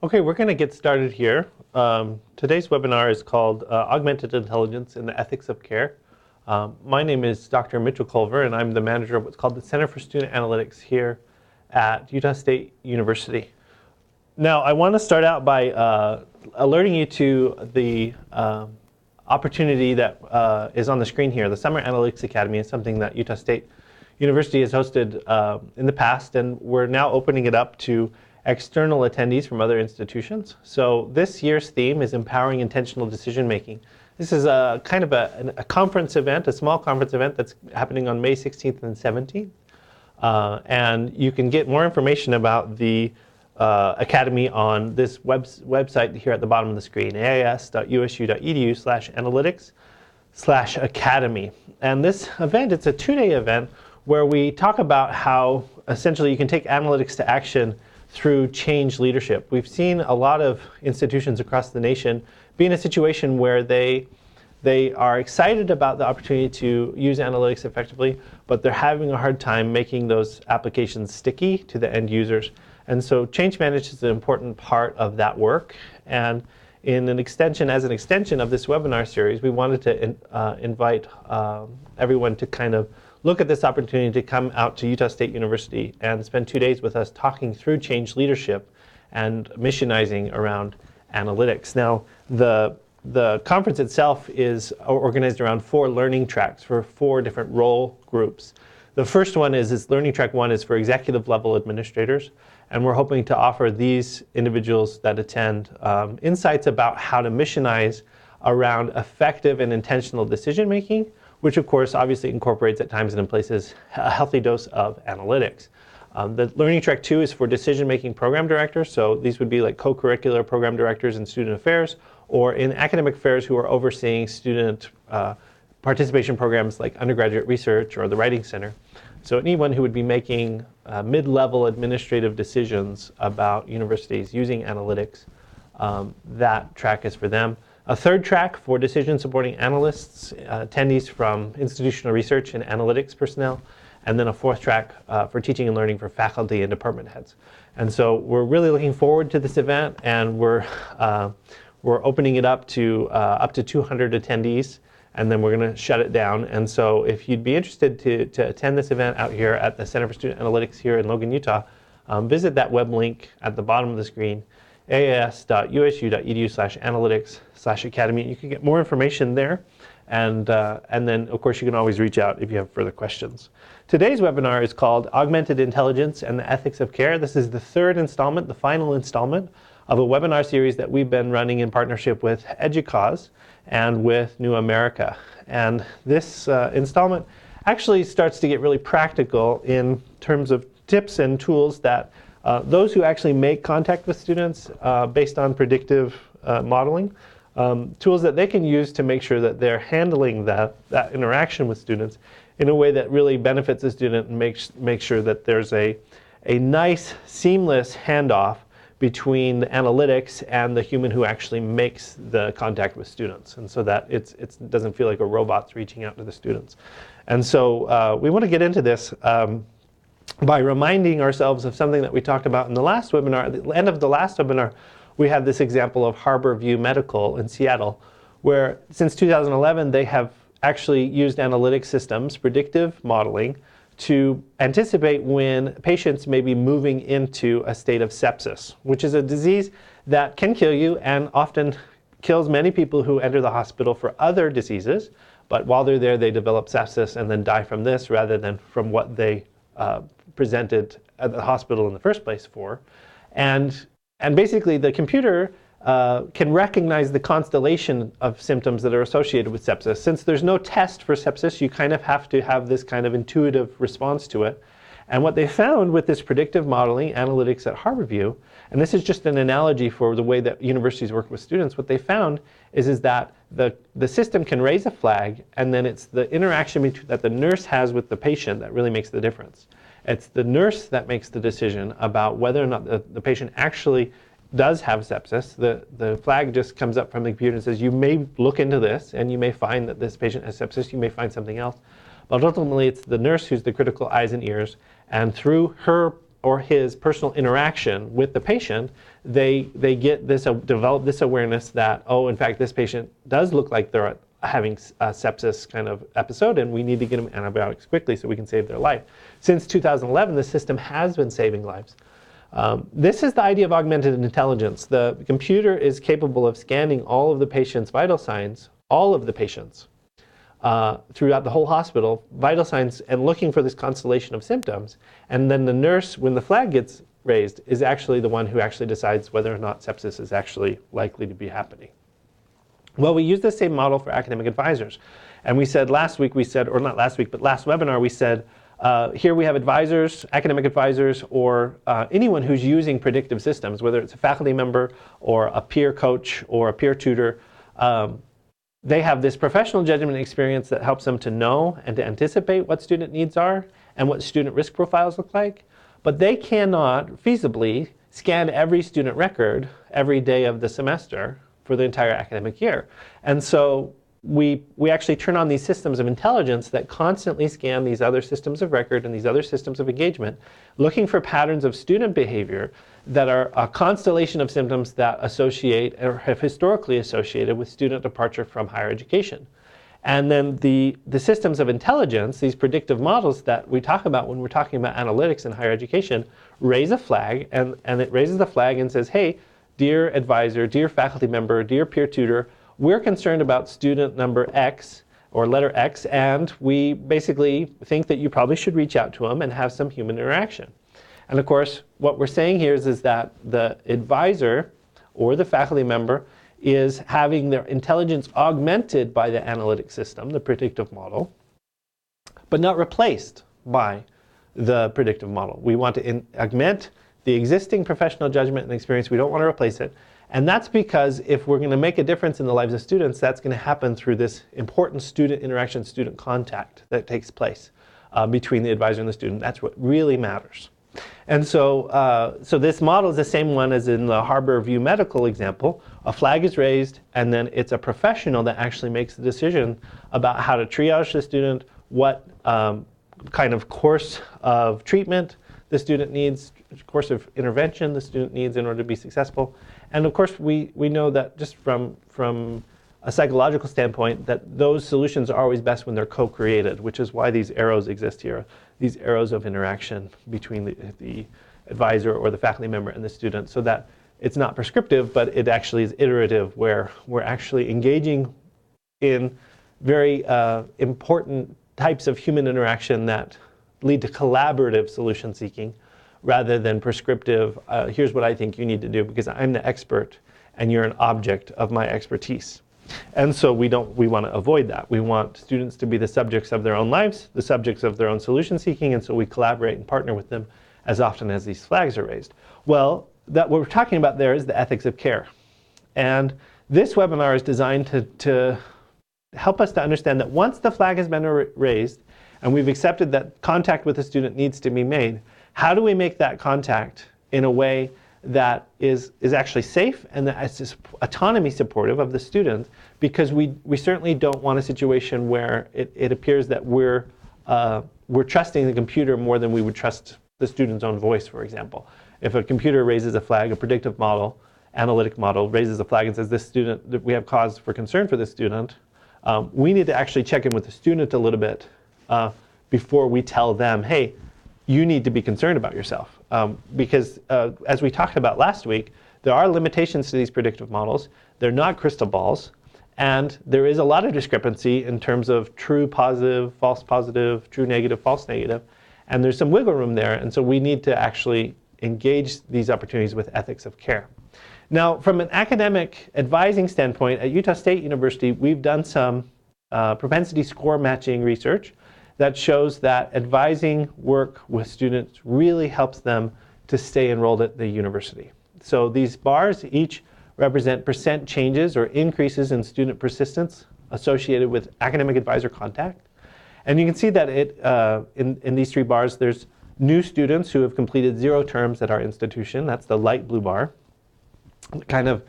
Okay, we're going to get started here. Today's webinar is called Augmented Intelligence in the Ethics of Care. My name is Dr. Mitchell Culver, and I'm the manager of what's called the Center for Student Analytics here at Utah State University. Now, I want to start out by alerting you to the opportunity that is on the screen here. The Summer Analytics Academy is something that Utah State University has hosted in the past, and we're now opening it up to external attendees from other institutions. So this year's theme is Empowering Intentional Decision Making. This is a kind of a conference event, a small conference event that's happening on May 16th and 17th. And you can get more information about the Academy on this website here at the bottom of the screen, ais.usu.edu/analytics/academy. And this event, it's a 2-day event where we talk about how essentially you can take analytics to action through change leadership. We've seen a lot of institutions across the nation be in a situation where they are excited about the opportunity to use analytics effectively, but they're having a hard time making those applications sticky to the end users. And so change management is an important part of that work. And as an extension of this webinar series, we wanted to invite everyone to kind of look at this opportunity to come out to Utah State University and spend 2 days with us talking through change leadership and missionizing around analytics. Now, the conference itself is organized around 4 learning tracks for 4 different role groups. The first one is learning track 1 is for executive level administrators, and we're hoping to offer these individuals that attend insights about how to missionize around effective and intentional decision making, which of course obviously incorporates at times and in places a healthy dose of analytics. The learning track 2 is for decision-making program directors. So these would be like co-curricular program directors in student affairs or in academic affairs who are overseeing student participation programs like undergraduate research or the Writing Center. So anyone who would be making mid-level administrative decisions about universities using analytics, that track is for them. A third track for decision-supporting analysts, attendees from institutional research and analytics personnel, and then a 4th track for teaching and learning for faculty and department heads. And so we're really looking forward to this event, and we're opening it up to 200 attendees, and then we're going to shut it down. And so if you'd be interested to attend this event out here at the Center for Student Analytics here in Logan, Utah, visit that web link at the bottom of the screen, ais.usu.edu/analytics/academy. You can get more information there, and then of course you can always reach out if you have further questions. Today's webinar is called Augmented Intelligence and the Ethics of Care. This is the 3rd installment, the final installment of a webinar series that we've been running in partnership with EDUCAUSE and with New America. And this installment actually starts to get really practical in terms of tips and tools that those who actually make contact with students based on predictive modeling, tools that they can use to make sure that they're handling that interaction with students in a way that really benefits the student and makes sure that there's a nice, seamless handoff between the analytics and the human who actually makes the contact with students, and so that it doesn't feel like a robot's reaching out to the students. And so we want to get into this by reminding ourselves of something that we talked about in the last webinar. At the end of the last webinar, we had this example of Harborview Medical in Seattle, where since 2011, they have actually used analytic systems, predictive modeling, to anticipate when patients may be moving into a state of sepsis, which is a disease that can kill you and often kills many people who enter the hospital for other diseases. But while they're there, they develop sepsis and then die from this rather than from what they presented at the hospital in the first place for. And basically the computer can recognize the constellation of symptoms that are associated with sepsis. Since there's no test for sepsis, you kind of have to have this kind of intuitive response to it. And what they found with this predictive modeling analytics at Harborview, and this is just an analogy for the way that universities work with students, what they found is that the system can raise a flag, and then it's the interaction that the nurse has with the patient that really makes the difference. It's the nurse that makes the decision about whether or not the patient actually does have sepsis. The flag just comes up from the computer and says, you may look into this and you may find that this patient has sepsis, you may find something else. But ultimately it's the nurse who's the critical eyes and ears, and through her or his personal interaction with the patient, they get this, develop this awareness that, oh, in fact, this patient does look like they're having a sepsis kind of episode, and we need to get them antibiotics quickly so we can save their life. Since 2011, the system has been saving lives. This is the idea of augmented intelligence. The computer is capable of scanning all of the patient's vital signs, all of the patients, throughout the whole hospital, vital signs, and looking for this constellation of symptoms. And then the nurse, when the flag gets raised, is actually the one who actually decides whether or not sepsis is actually likely to be happening. Well, we use the same model for academic advisors. And we said last week, or not last week, but last webinar, we said, here we have advisors, academic advisors, or anyone who's using predictive systems, whether it's a faculty member or a peer coach or a peer tutor. They have this professional judgment experience that helps them to know and to anticipate what student needs are and what student risk profiles look like. But they cannot feasibly scan every student record every day of the semester for the entire academic year. And so we actually turn on these systems of intelligence that constantly scan these other systems of record and these other systems of engagement, looking for patterns of student behavior that are a constellation of symptoms that associate or have historically associated with student departure from higher education. And then the systems of intelligence, these predictive models that we talk about when we're talking about analytics in higher education, raise a flag, and it raises the flag and says, hey, dear advisor, dear faculty member, dear peer tutor, we're concerned about student number X or letter X, and we basically think that you probably should reach out to them and have some human interaction. And of course, what we're saying here is that the advisor or the faculty member is having their intelligence augmented by the analytic system, the predictive model, but not replaced by the predictive model. We want to augment the existing professional judgment and experience. We don't want to replace it. And that's because if we're going to make a difference in the lives of students, that's going to happen through this important student interaction, student contact that takes place between the advisor and the student. That's what really matters. And so, so this model is the same one as in the Harbor View Medical example. A flag is raised, and then it's a professional that actually makes the decision about how to triage the student, what kind of course of treatment the student needs, course of intervention the student needs in order to be successful. And of course, we know that just from a psychological standpoint, that those solutions are always best when they're co-created, which is why these arrows exist here, these arrows of interaction between the advisor or the faculty member and the student, so that it's not prescriptive, but it actually is iterative, where we're actually engaging in very important types of human interaction that lead to collaborative solution seeking rather than prescriptive, here's what I think you need to do because I'm the expert and you're an object of my expertise. And so we want to avoid that. We want students to be the subjects of their own lives, the subjects of their own solution seeking, and so we collaborate and partner with them as often as these flags are raised. Well, what we're talking about there is the ethics of care. And this webinar is designed to help us to understand that once the flag has been raised and we've accepted that contact with the student needs to be made, how do we make that contact in a way that is actually safe and that is autonomy supportive of the student? Because we certainly don't want a situation where it appears that we're trusting the computer more than we would trust the student's own voice, for example. If a computer raises a flag, a predictive model, analytic model raises a flag and says this student, that we have cause for concern for this student, we need to actually check in with the student a little bit before we tell them, hey, you need to be concerned about yourself. Because as we talked about last week, there are limitations to these predictive models. They're not crystal balls. And there is a lot of discrepancy in terms of true positive, true negative, false negative. And there's some wiggle room there. And so we need to actually engage these opportunities with ethics of care. Now, from an academic advising standpoint, at Utah State University, we've done some propensity score matching research that shows that advising work with students really helps them to stay enrolled at the university. So these bars each represent percent changes or increases in student persistence associated with academic advisor contact. And you can see that in these three bars, there's new students who have completed 0 terms at our institution. That's the light blue bar. Kind of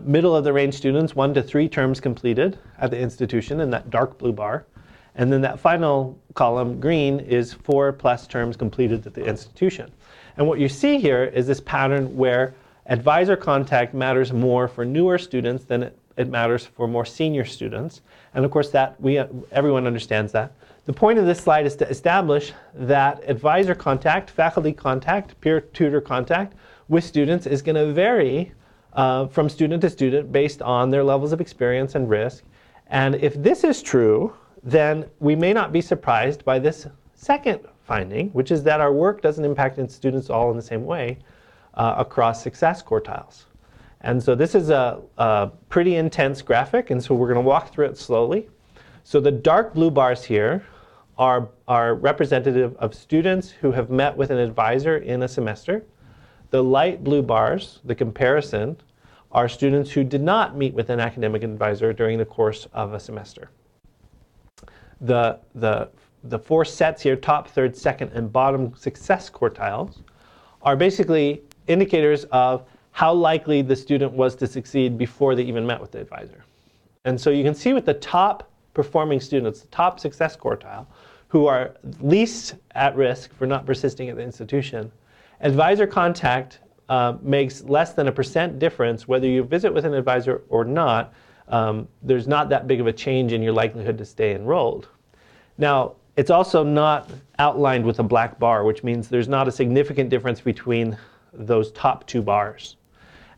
middle of the range students, 1 to 3 terms completed at the institution in that dark blue bar. And then that final column, green, is 4+ terms completed at the institution. And what you see here is this pattern where advisor contact matters more for newer students than it matters for more senior students. And of course, everyone understands that. The point of this slide is to establish that advisor contact, faculty contact, peer tutor contact with students is going to vary from student to student based on their levels of experience and risk. And if this is true, then we may not be surprised by this second finding, which is that our work doesn't impact students all in the same way across success quartiles. And so this is a pretty intense graphic, and so we're going to walk through it slowly. So the dark blue bars here are representative of students who have met with an advisor in a semester. The light blue bars, the comparison, are students who did not meet with an academic advisor during the course of a semester. The four sets here, top, third, second, and bottom success quartiles, are basically indicators of how likely the student was to succeed before they even met with the advisor. And so you can see with the top performing students, the top success quartile, who are least at risk for not persisting at the institution, advisor contact makes less than 1% difference whether you visit with an advisor or not. There's not that big of a change in your likelihood to stay enrolled. Now, it's also not outlined with a black bar, which means there's not a significant difference between those top two bars.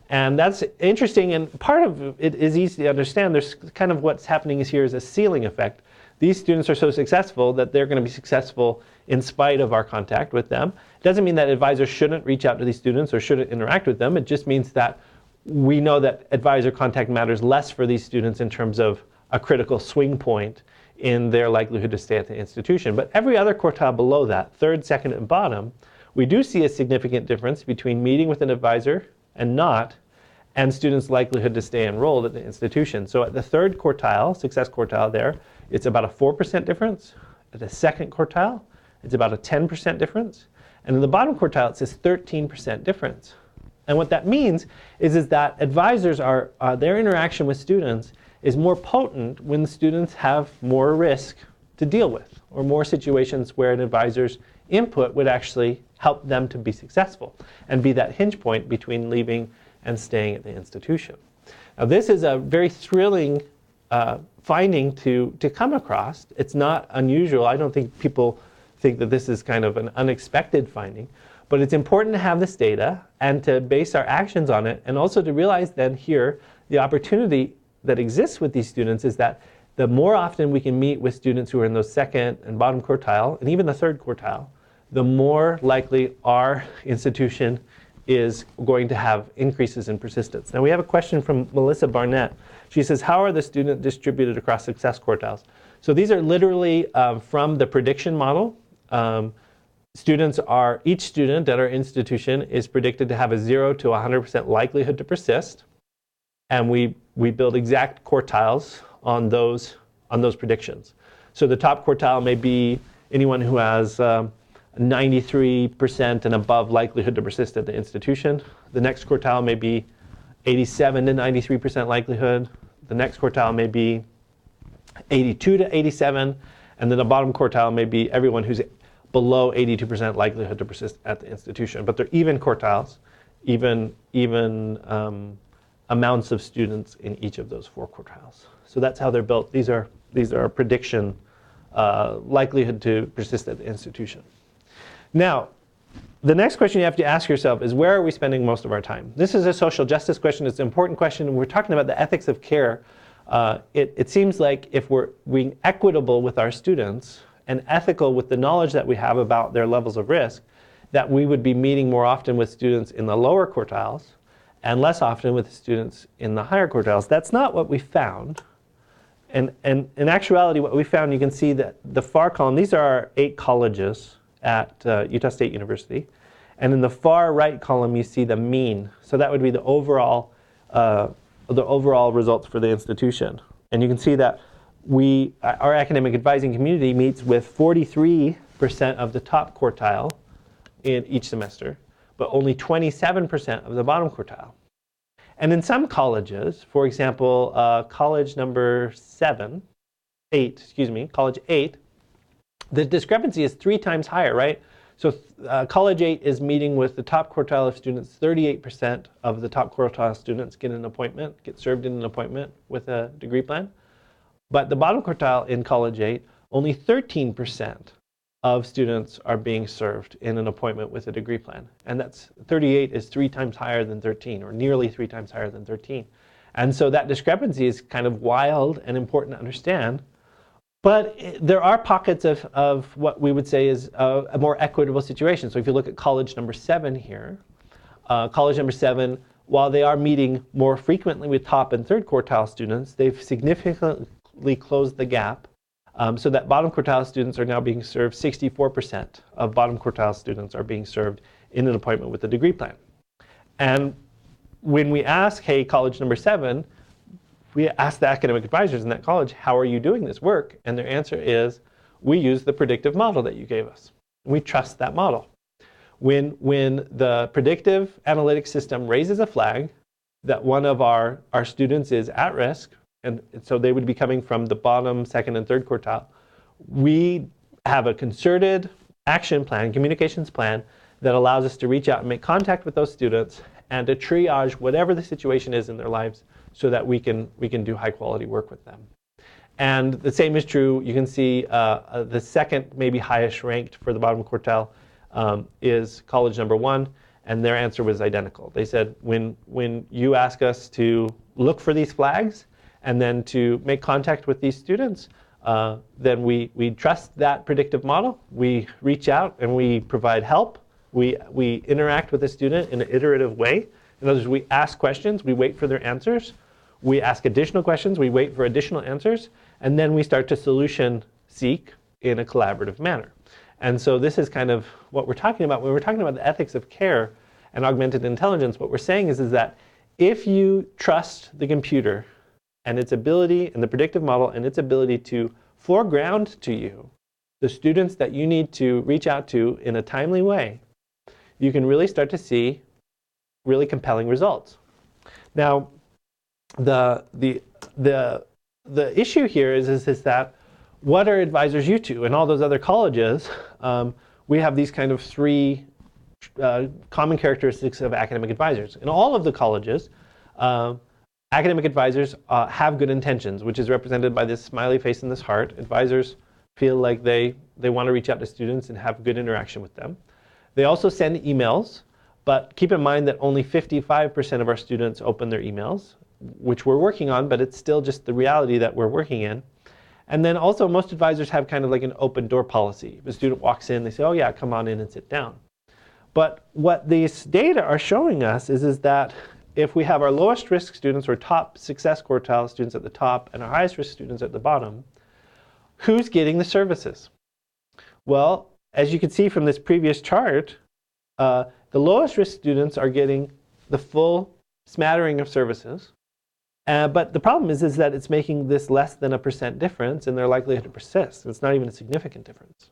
And that's interesting, and part of it is easy to understand. There's kind of what's happening here is a ceiling effect. These students are so successful that they're going to be successful in spite of our contact with them. It doesn't mean that advisors shouldn't reach out to these students or shouldn't interact with them. It just means that we know that advisor contact matters less for these students in terms of a critical swing point in their likelihood to stay at the institution. But every other quartile below that, third, second, and bottom, we do see a significant difference between meeting with an advisor and not, and students' likelihood to stay enrolled at the institution. So at the third quartile, success quartile there, it's about a 4% difference. At the second quartile, it's about a 10% difference. And in the bottom quartile, it says 13% difference. And what that means is that advisors their interaction with students is more potent when the students have more risk to deal with, or more situations where an advisor's input would actually help them to be successful and be that hinge point between leaving and staying at the institution. Now, this is a very thrilling finding to come across. It's not unusual. I don't think people think that this is kind of an unexpected finding. But it's important to have this data and to base our actions on it, and also to realize then here the opportunity that exists with these students is that the more often we can meet with students who are in those second and bottom quartile, and even the third quartile, the more likely our institution is going to have increases in persistence. Now we have a question from Melissa Barnett. She says, how are the students distributed across success quartiles? So these are literally from the prediction model. Each student at our institution is predicted to have a 0 to 100% likelihood to persist. And we build exact quartiles on those predictions. So the top quartile may be anyone who has 93% and above likelihood to persist at the institution. The next quartile may be 87 to 93% likelihood. The next quartile may be 82 to 87. And then the bottom quartile may be everyone who's below 82% likelihood to persist at the institution. But they're even quartiles, even amounts of students in each of those four quartiles. So that's how they're built. These are prediction likelihood to persist at the institution. Now, the next question you have to ask yourself is, where are we spending most of our time? This is a social justice question. It's an important question. And we're talking about the ethics of care. It seems like if we're being equitable with our students and ethical with the knowledge that we have about their levels of risk, that we would be meeting more often with students in the lower quartiles and less often with students in the higher quartiles. That's not what we found. And in actuality, what we found, you can see that the far column, these are our 8 colleges at Utah State University. And in the far right column, you see the mean. So that would be the overall results for the institution. And you can see that our academic advising community meets with 43% of the top quartile in each semester, but only 27% of the bottom quartile. And in some colleges, for example, college number 7, college 8, the discrepancy is 3 times higher, right? So college 8 is meeting with the top quartile of students. 38% of the top quartile students get an appointment, get served in an appointment with a degree plan. But the bottom quartile in college 8, only 13% of students are being served in an appointment with a degree plan. And that's 38 is 3 times higher than 13, or nearly 3 times higher than 13. And so that discrepancy is kind of wild and important to understand. But there are pockets of what we would say is a more equitable situation. So if you look at college number 7 here, college number 7, while they are meeting more frequently with top and third quartile students, they've significantly closed the gap so that bottom quartile students are now being served. 64% of bottom quartile students are being served in an appointment with a degree plan. And when we ask, hey, college number 7, we ask the academic advisors in that college, how are you doing this work? And their answer is, we use the predictive model that you gave us. We trust that model. When the predictive analytics system raises a flag that one of our students is at risk, and so they would be coming from the bottom, second, and third quartile, we have a concerted action plan, communications plan, that allows us to reach out and make contact with those students and to triage whatever the situation is in their lives so that we can do high quality work with them. And the same is true, you can see the second, maybe highest ranked for the bottom quartile is college number 1, and their answer was identical. They said, when you ask us to look for these flags and then to make contact with these students, then we trust that predictive model. We reach out and we provide help. We interact with the student in an iterative way. In other words, we ask questions, we wait for their answers. We ask additional questions, we wait for additional answers, and then we start to solution seek in a collaborative manner. And so this is kind of what we're talking about. When we're talking about the ethics of care and augmented intelligence, what we're saying is that if you trust the computer and its ability, and the predictive model and its ability to foreground to you the students that you need to reach out to in a timely way, you can really start to see really compelling results. Now, the issue here is that what are advisors used to? In all those other colleges, we have these kind of 3 common characteristics of academic advisors. In all of the colleges, academic advisors have good intentions, which is represented by this smiley face and this heart. Advisors feel like they want to reach out to students and have good interaction with them. They also send emails, but keep in mind that only 55% of our students open their emails, which we're working on, but it's still just the reality that we're working in. And then also most advisors have kind of like an open door policy. If a student walks in, they say, oh yeah, come on in and sit down. But what these data are showing us is that if we have our lowest risk students or top success quartile students at the top and our highest risk students at the bottom, who's getting the services? Well, as you can see from this previous chart, the lowest risk students are getting the full smattering of services. But the problem is that it's making this less than a % difference in their likelihood to persist. It's not even a significant difference.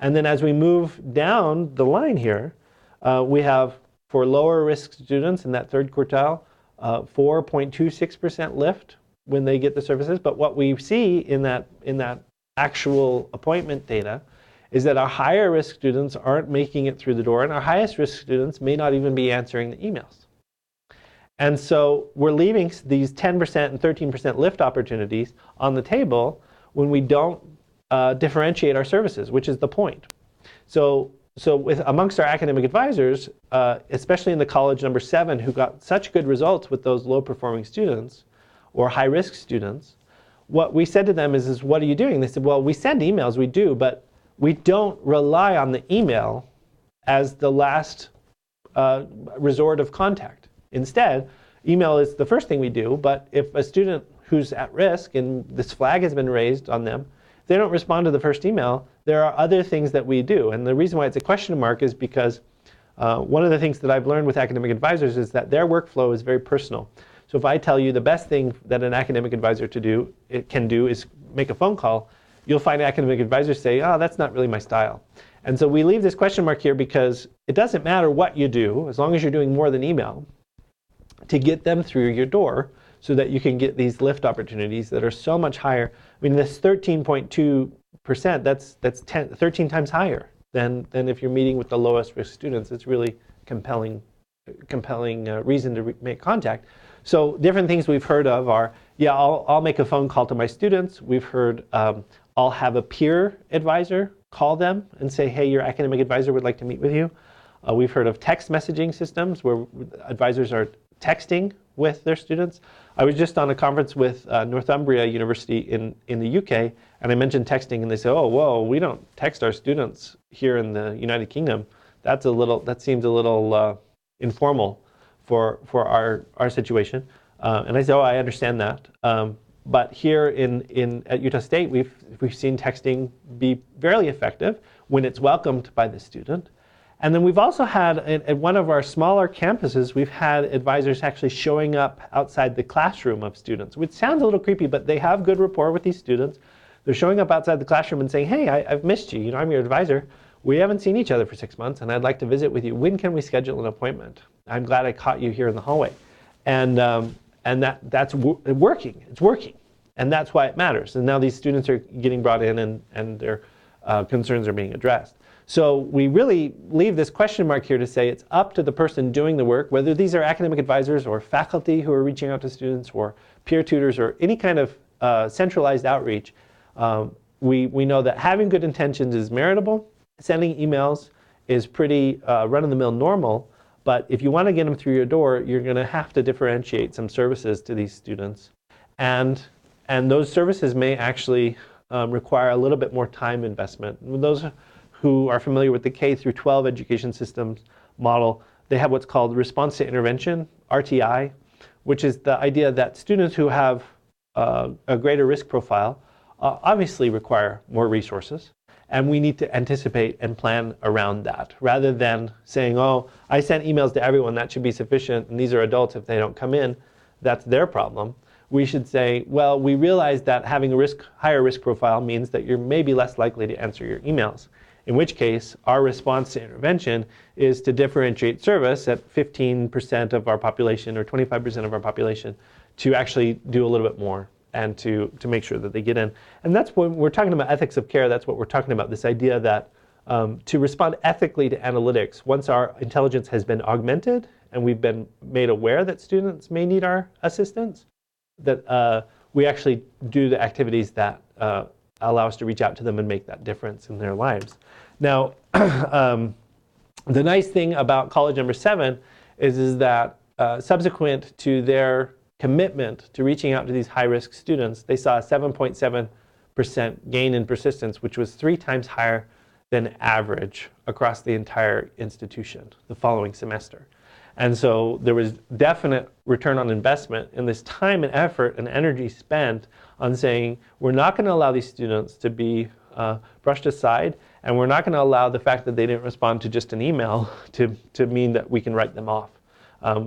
And then as we move down the line here, we have for lower risk students in that third quartile, 4.26% lift when they get the services. But what we see in that actual appointment data is that our higher risk students aren't making it through the door, and our highest risk students may not even be answering the emails. And so we're leaving these 10% and 13% lift opportunities on the table when we don't differentiate our services, which is the point. So amongst our academic advisors, especially in the college number 7 who got such good results with those low performing students or high risk students, what we said to them is what are you doing? They said, well, we send emails, we do, but we don't rely on the email as the last resort of contact. Instead, email is the first thing we do, but if a student who's at risk and this flag has been raised on them, they don't respond to the first email, there are other things that we do. And the reason why it's a question mark is because one of the things that I've learned with academic advisors is that their workflow is very personal. So if I tell you the best thing that an academic advisor can do is make a phone call, you'll find academic advisors say, oh, that's not really my style. And so we leave this question mark here because it doesn't matter what you do, as long as you're doing more than email, to get them through your door so that you can get these lift opportunities that are so much higher. I mean, this 13.2%, that's 13 times higher than if you're meeting with the lowest risk students. It's really compelling reason to make contact. So different things we've heard of are, yeah, I'll make a phone call to my students. We've heard I'll have a peer advisor call them and say, hey, your academic advisor would like to meet with you. We've heard of text messaging systems where advisors are texting with their students. I was just on a conference with Northumbria University in the UK, and I mentioned texting, and they said, oh, whoa, we don't text our students here in the United Kingdom. That seems a little informal for our situation. And I said, oh, I understand that. But here at Utah State, we've seen texting be fairly effective when it's welcomed by the student. And then we've also had, at one of our smaller campuses, we've had advisors actually showing up outside the classroom of students, which sounds a little creepy, but they have good rapport with these students. They're showing up outside the classroom and saying, hey, I've missed you. I'm your advisor. We haven't seen each other for 6 months, and I'd like to visit with you. When can we schedule an appointment? I'm glad I caught you here in the hallway. And that's working. It's working. And that's why it matters. And now these students are getting brought in, and their concerns are being addressed. So we really leave this question mark here to say it's up to the person doing the work, whether these are academic advisors or faculty who are reaching out to students or peer tutors or any kind of centralized outreach. We know that having good intentions is meritable. Sending emails is pretty run-of-the-mill normal. But if you want to get them through your door, you're going to have to differentiate some services to these students. And those services may actually require a little bit more time investment. Those who are familiar with the K through 12 education systems model, they have what's called response to intervention, RTI, which is the idea that students who have a greater risk profile obviously require more resources. And we need to anticipate and plan around that, rather than saying, oh, I sent emails to everyone, that should be sufficient, and these are adults, if they don't come in, that's their problem. We should say, well, we realize that having a higher risk profile means that you're maybe less likely to answer your emails. In which case, our response to intervention is to differentiate service at 15% of our population or 25% of our population to actually do a little bit more and to make sure that they get in. And that's when we're talking about ethics of care, that's what we're talking about, this idea that to respond ethically to analytics, once our intelligence has been augmented and we've been made aware that students may need our assistance, that we actually do the activities that allow us to reach out to them and make that difference in their lives. Now, the nice thing about college number 7 is that subsequent to their commitment to reaching out to these high-risk students, they saw a 7.7% gain in persistence, which was 3 times higher than average across the entire institution the following semester. And so there was definite return on investment in this time and effort and energy spent on saying, we're not going to allow these students to be brushed aside, and we're not going to allow the fact that they didn't respond to just an email to mean that we can write them off.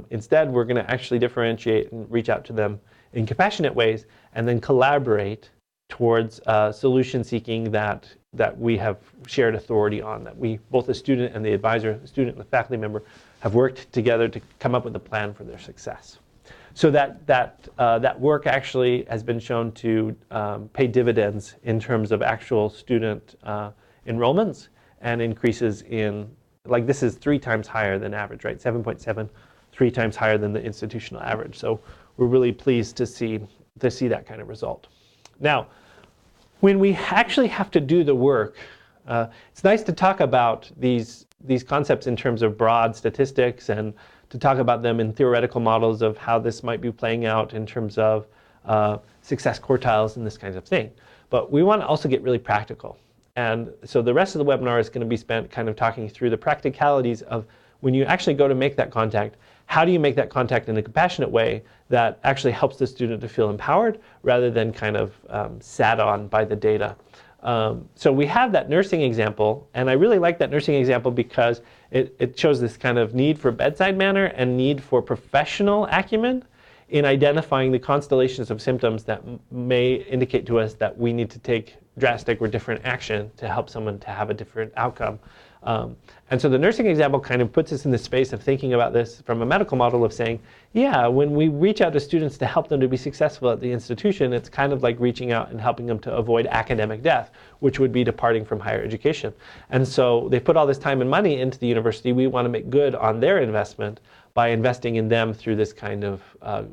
Instead, we're going to actually differentiate and reach out to them in compassionate ways, and then collaborate towards solution seeking that we have shared authority on, that we, both the student and the advisor, the student and the faculty member, have worked together to come up with a plan for their success. So that work actually has been shown to pay dividends in terms of actual student enrollments and increases in, like this is 3 times higher than average, right? 7.7, 3 times higher than the institutional average. So we're really pleased to see that kind of result. Now, when we actually have to do the work, it's nice to talk about these concepts in terms of broad statistics and to talk about them in theoretical models of how this might be playing out in terms of success quartiles and this kind of thing. But we want to also get really practical. And so the rest of the webinar is going to be spent kind of talking through the practicalities of when you actually go to make that contact, how do you make that contact in a compassionate way that actually helps the student to feel empowered rather than kind of sat on by the data. So we have that nursing example, and I really like that nursing example because it shows this kind of need for bedside manner and need for professional acumen in identifying the constellations of symptoms that may indicate to us that we need to take drastic or different action to help someone to have a different outcome. And so the nursing example kind of puts us in the space of thinking about this from a medical model of saying, yeah, when we reach out to students to help them to be successful at the institution, it's kind of like reaching out and helping them to avoid academic death, which would be departing from higher education. And so they put all this time and money into the university. We want to make good on their investment by investing in them through this kind of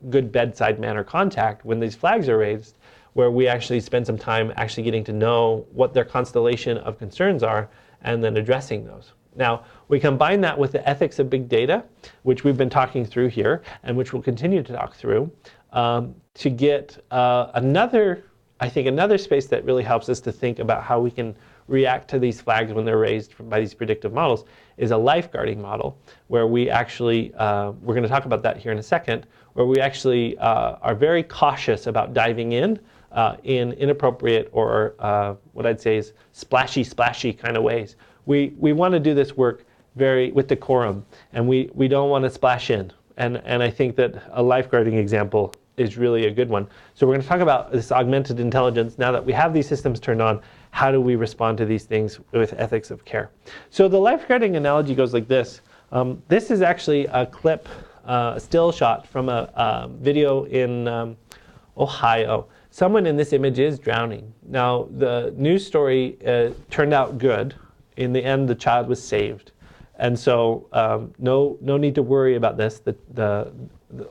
good bedside manner contact when these flags are raised, where we actually spend some time actually getting to know what their constellation of concerns are and then addressing those. Now, we combine that with the ethics of big data, which we've been talking through here and which we'll continue to talk through, to get another space that really helps us to think about how we can react to these flags when they're raised by these predictive models is a lifeguarding model, where we actually, we're going to talk about that here in a second, where we actually are very cautious about diving in inappropriate or what I'd say is splashy kind of ways. We want to do this work with decorum, and we don't want to splash in. And I think that a lifeguarding example is really a good one. So we're going to talk about this augmented intelligence. Now that we have these systems turned on, how do we respond to these things with ethics of care? So the lifeguarding analogy goes like this. This is actually a clip, a still shot from a video in Ohio. Someone in this image is drowning. Now, the news story turned out good. In the end, the child was saved. And so no need to worry about this.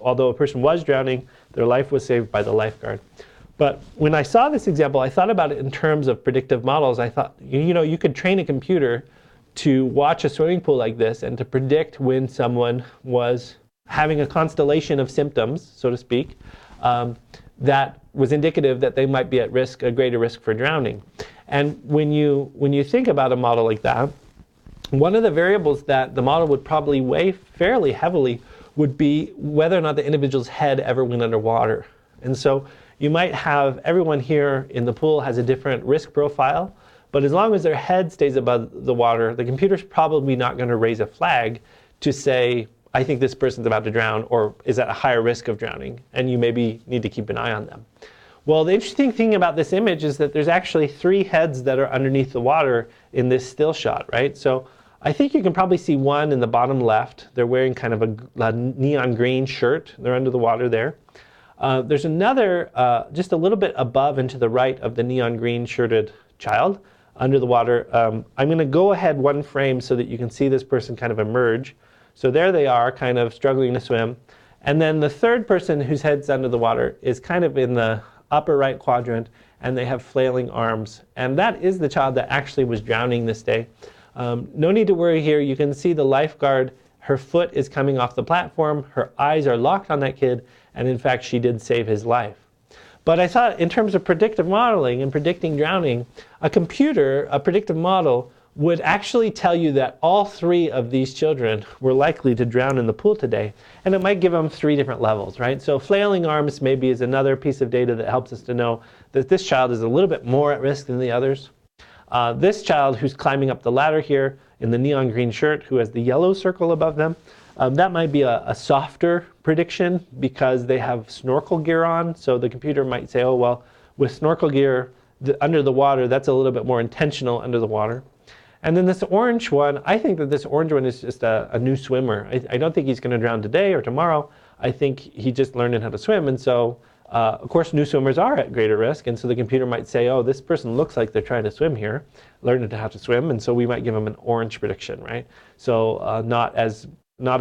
Although a person was drowning, their life was saved by the lifeguard. But when I saw this example, I thought about it in terms of predictive models. I thought, you could train a computer to watch a swimming pool like this and to predict when someone was having a constellation of symptoms, so to speak, that was indicative that they might be at risk, a greater risk for drowning. And when you think about a model like that, one of the variables that the model would probably weigh fairly heavily would be whether or not the individual's head ever went underwater. And so you might have everyone here in the pool has a different risk profile, but as long as their head stays above the water, the computer's probably not going to raise a flag to say, I think this person's about to drown or is at a higher risk of drowning, and you maybe need to keep an eye on them. Well, the interesting thing about this image is that there's actually 3 heads that are underneath the water in this still shot, right? So I think you can probably see one in the bottom left. They're wearing kind of a neon green shirt. They're under the water there. There's another just a little bit above and to the right of the neon green shirted child under the water. I'm going to go ahead one frame so that you can see this person kind of emerge. So there they are, kind of struggling to swim. And then the third person whose head's under the water is kind of in the upper right quadrant, and they have flailing arms. And that is the child that actually was drowning this day. No need to worry here. You can see the lifeguard, her foot is coming off the platform, her eyes are locked on that kid, and in fact she did save his life. But I thought in terms of predictive modeling and predicting drowning, a predictive model, would actually tell you that all 3 of these children were likely to drown in the pool today, and it might give them 3 different levels, right? So flailing arms maybe is another piece of data that helps us to know that this child is a little bit more at risk than the others. This child who's climbing up the ladder here in the neon green shirt, who has the yellow circle above them, that might be a softer prediction because they have snorkel gear on. So the computer might say, oh, well, with snorkel gear under the water, that's a little bit more intentional under the water. And then this orange one, I think that this orange one is just a new swimmer. I don't think he's going to drown today or tomorrow. I think he just learned how to swim. And so, of course, new swimmers are at greater risk. And so the computer might say, oh, this person looks like they're trying to swim here, learning how to swim. And so we might give them an orange prediction, right? So not as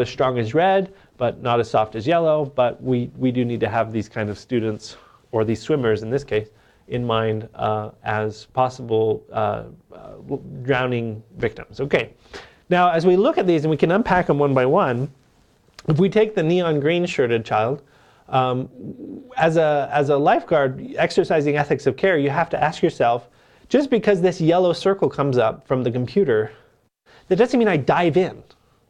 strong as red, but not as soft as yellow. But we do need to have these kind of students, or these swimmers in this case, in mind as possible drowning victims. Okay, now as we look at these, and we can unpack them one by one, if we take the neon green shirted child, as a lifeguard exercising ethics of care, you have to ask yourself, just because this yellow circle comes up from the computer, that doesn't mean I dive in,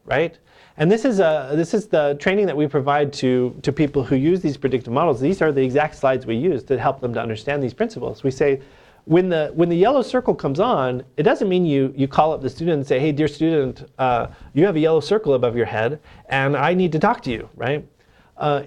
right? And this is the training that we provide to people who use these predictive models. These are the exact slides we use to help them to understand these principles. We say, when the yellow circle comes on, it doesn't mean you call up the student and say, hey, dear student, you have a yellow circle above your head, and I need to talk to you, right?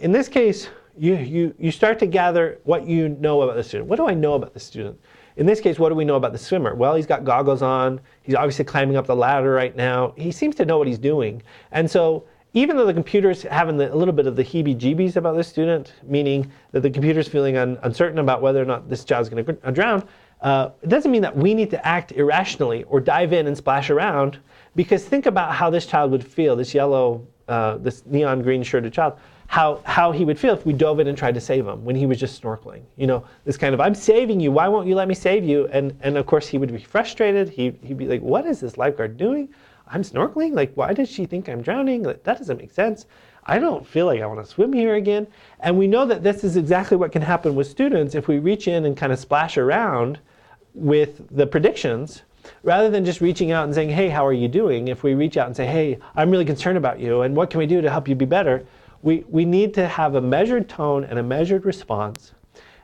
In this case, you start to gather what you know about the student. What do I know about the student? In this case, what do we know about the swimmer? Well, he's got goggles on. He's obviously climbing up the ladder right now. He seems to know what he's doing. And so even though the computer's having a little bit of the heebie-jeebies about this student, meaning that the computer's feeling uncertain about whether or not this child's going to drown, it doesn't mean that we need to act irrationally or dive in and splash around, because think about how this child would feel, this yellow, this neon green shirted child, how he would feel if we dove in and tried to save him when he was just snorkeling. You know, this kind of, I'm saving you, why won't you let me save you? And of course he would be frustrated. He'd be like, what is this lifeguard doing? I'm snorkeling? Like, why does she think I'm drowning? That doesn't make sense. I don't feel like I want to swim here again. And we know that this is exactly what can happen with students if we reach in and kind of splash around with the predictions, rather than just reaching out and saying, hey, how are you doing? If we reach out and say, hey, I'm really concerned about you, and what can we do to help you be better? We need to have a measured tone and a measured response.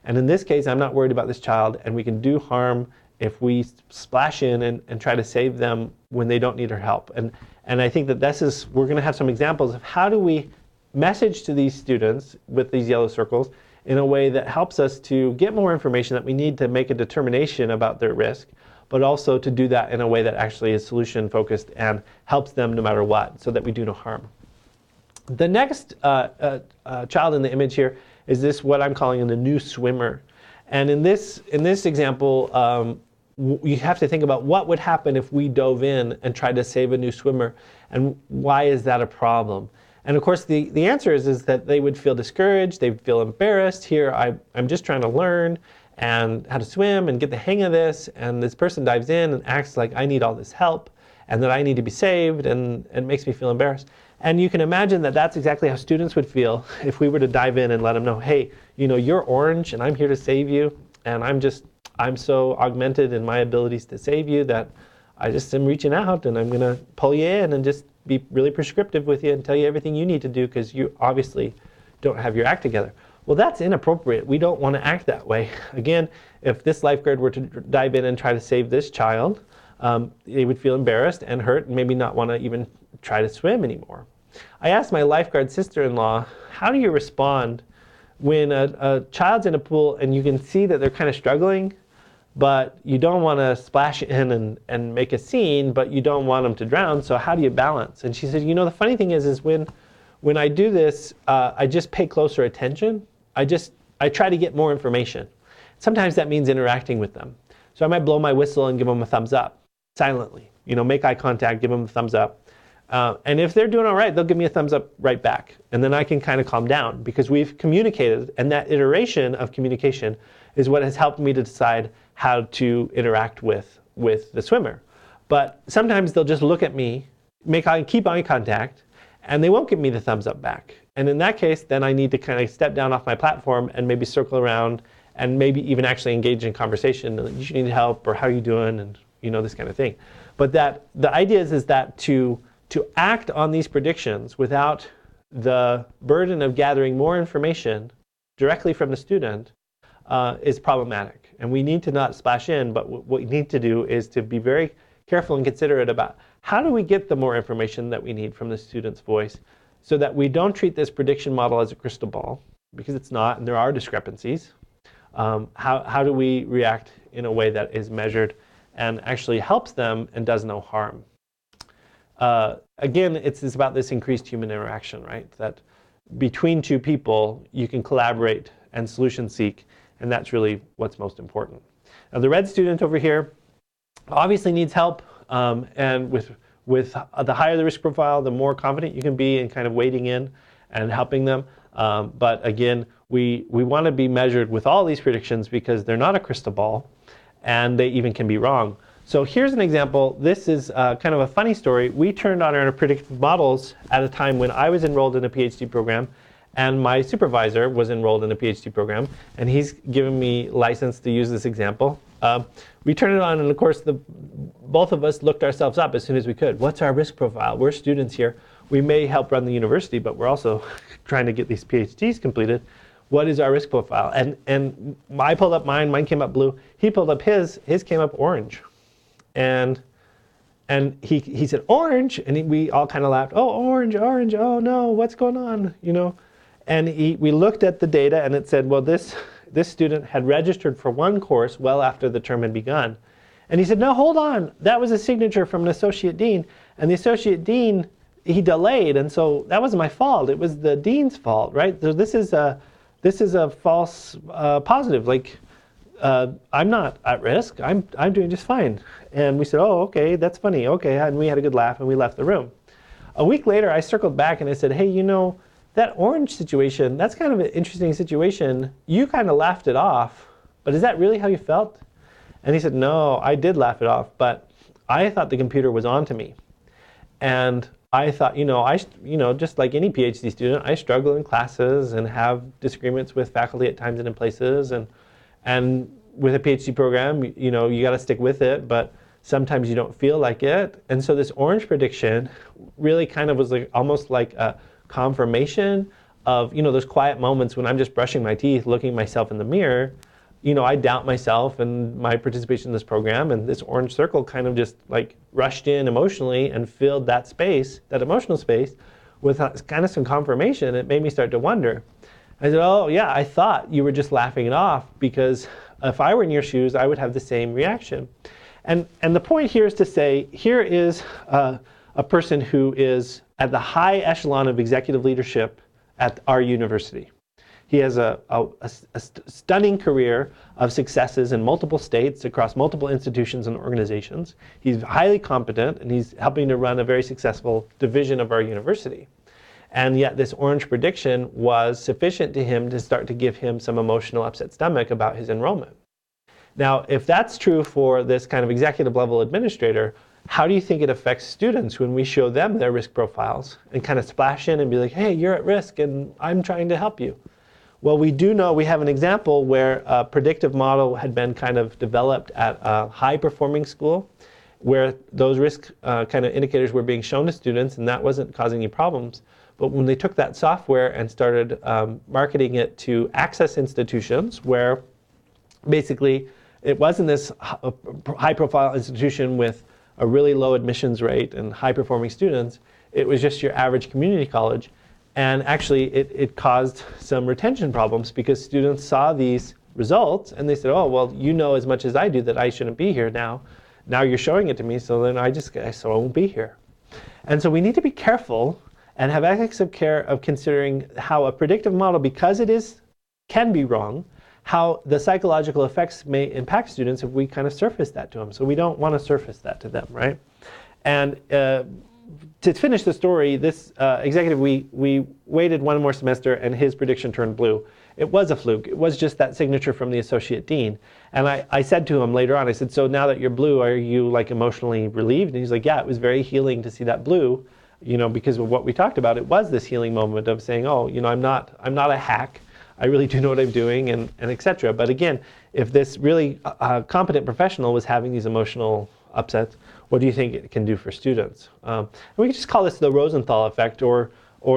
And in this case, I'm not worried about this child, and we can do harm if we splash in and try to save them when they don't need our help. And I think that we're going to have some examples of how do we message to these students with these yellow circles in a way that helps us to get more information that we need to make a determination about their risk, but also to do that in a way that actually is solution focused and helps them no matter what, so that we do no harm. The next child in the image here is this, what I'm calling the new swimmer. And in this example, you have to think about what would happen if we dove in and tried to save a new swimmer, and why is that a problem? And of course, the answer is that they would feel discouraged, they'd feel embarrassed. Here, I'm just trying to learn and how to swim and get the hang of this, and this person dives in and acts like I need all this help and that I need to be saved, and it makes me feel embarrassed. And you can imagine that that's exactly how students would feel if we were to dive in and let them know, hey, you know, you're orange and I'm here to save you, and I'm so augmented in my abilities to save you that I just am reaching out, and I'm going to pull you in and just be really prescriptive with you and tell you everything you need to do because you obviously don't have your act together. Well, that's inappropriate. We don't want to act that way. Again, if this lifeguard were to dive in and try to save this child, they would feel embarrassed and hurt and maybe not want to even try to swim anymore. I asked my lifeguard sister-in-law, how do you respond when a child's in a pool and you can see that they're kind of struggling, but you don't want to splash in and make a scene, but you don't want them to drown, so how do you balance? And she said, you know, the funny thing is when I do this, I just pay closer attention. I try to get more information. Sometimes that means interacting with them. So I might blow my whistle and give them a thumbs up, silently. You know, make eye contact, give them a thumbs up. And if they're doing all right, they'll give me a thumbs up right back. And then I can kind of calm down because we've communicated, and that iteration of communication is what has helped me to decide how to interact with the swimmer. But sometimes they'll just look at me, keep eye contact, and they won't give me the thumbs up back. And in that case, then I need to kind of step down off my platform and maybe circle around and maybe even actually engage in conversation. You need help, or how are you doing, and you know, this kind of thing. But the idea is that to act on these predictions without the burden of gathering more information directly from the student is problematic. And we need to not splash in, but what we need to do is to be very careful and considerate about how do we get the more information that we need from the student's voice, so that we don't treat this prediction model as a crystal ball, because it's not, and there are discrepancies. How do we react in a way that is measured and actually helps them and does no harm? Again, it's about this increased human interaction, right? That between two people, you can collaborate and solution seek, and that's really what's most important. Now, the red student over here obviously needs help, and with the higher the risk profile, the more confident you can be in kind of wading in and helping them. But again, we want to be measured with all these predictions because they're not a crystal ball, and they even can be wrong. So here's an example. This is kind of a funny story. We turned on our predictive models at a time when I was enrolled in a PhD program, and my supervisor was enrolled in a PhD program, and he's given me license to use this example. We turned it on, and of course, both of us looked ourselves up as soon as we could. What's our risk profile? We're students here. We may help run the university, but we're also trying to get these PhDs completed. What is our risk profile? And I pulled up mine came up blue. He pulled up his came up orange. And he said, orange, and we all kind of laughed. Oh, orange, oh no, what's going on? You know, and we looked at the data, and it said, well, this this student had registered for one course well after the term had begun. And he said, no, hold on, that was a signature from an associate dean. And the associate dean, he delayed, and so that wasn't my fault. It was the dean's fault, right? So this is a false positive. Like, I'm not at risk. I'm doing just fine. And we said, oh, okay, that's funny. Okay, and we had a good laugh, and we left the room. A week later, I circled back and I said, hey, you know, that orange situation, that's kind of an interesting situation. You kind of laughed it off, but is that really how you felt? And he said, no, I did laugh it off, but I thought the computer was on to me. And I thought, just like any PhD student, I struggle in classes and have disagreements with faculty at times and in places. And with a PhD program, you got to stick with it, but sometimes you don't feel like it. And so this orange prediction really kind of was like almost like a confirmation of, those quiet moments when I'm just brushing my teeth, looking at myself in the mirror. I doubt myself and my participation in this program, and this orange circle kind of just like rushed in emotionally and filled that space, that emotional space, with kind of some confirmation. It made me start to wonder. I said, oh yeah, I thought you were just laughing it off, because if I were in your shoes, I would have the same reaction. And the point here is to say, here is a person who is at the high echelon of executive leadership at our university. He has a stunning career of successes in multiple states across multiple institutions and organizations. He's highly competent, and he's helping to run a very successful division of our university. And yet this orange prediction was sufficient to him to start to give him some emotional upset stomach about his enrollment. Now, if that's true for this kind of executive level administrator, how do you think it affects students when we show them their risk profiles and kind of splash in and be like, hey, you're at risk and I'm trying to help you? Well, we do know, we have an example where a predictive model had been kind of developed at a high-performing school where those risk kind of indicators were being shown to students, and that wasn't causing any problems. But when they took that software and started marketing it to access institutions, where basically it wasn't this high-profile institution with a really low admissions rate and high-performing students, it was just your average community college. And actually, it caused some retention problems, because students saw these results and they said, oh, well, you know as much as I do that I shouldn't be here now. Now you're showing it to me, so then I won't be here. And so we need to be careful and have ethics of care of considering how a predictive model, because it can be wrong, how the psychological effects may impact students if we kind of surface that to them. So we don't want to surface that to them, right? And to finish the story, this executive, we waited one more semester and his prediction turned blue. It was a fluke. It was just that signature from the associate dean. And I said to him later on, I said, so now that you're blue, are you like emotionally relieved? And he's like, yeah, it was very healing to see that blue, because of what we talked about. It was this healing moment of saying, oh, I'm not a hack. I really do know what I'm doing, and et cetera. But again, if this really competent professional was having these emotional upsets, what do you think it can do for students? And we can just call this the Rosenthal effect, or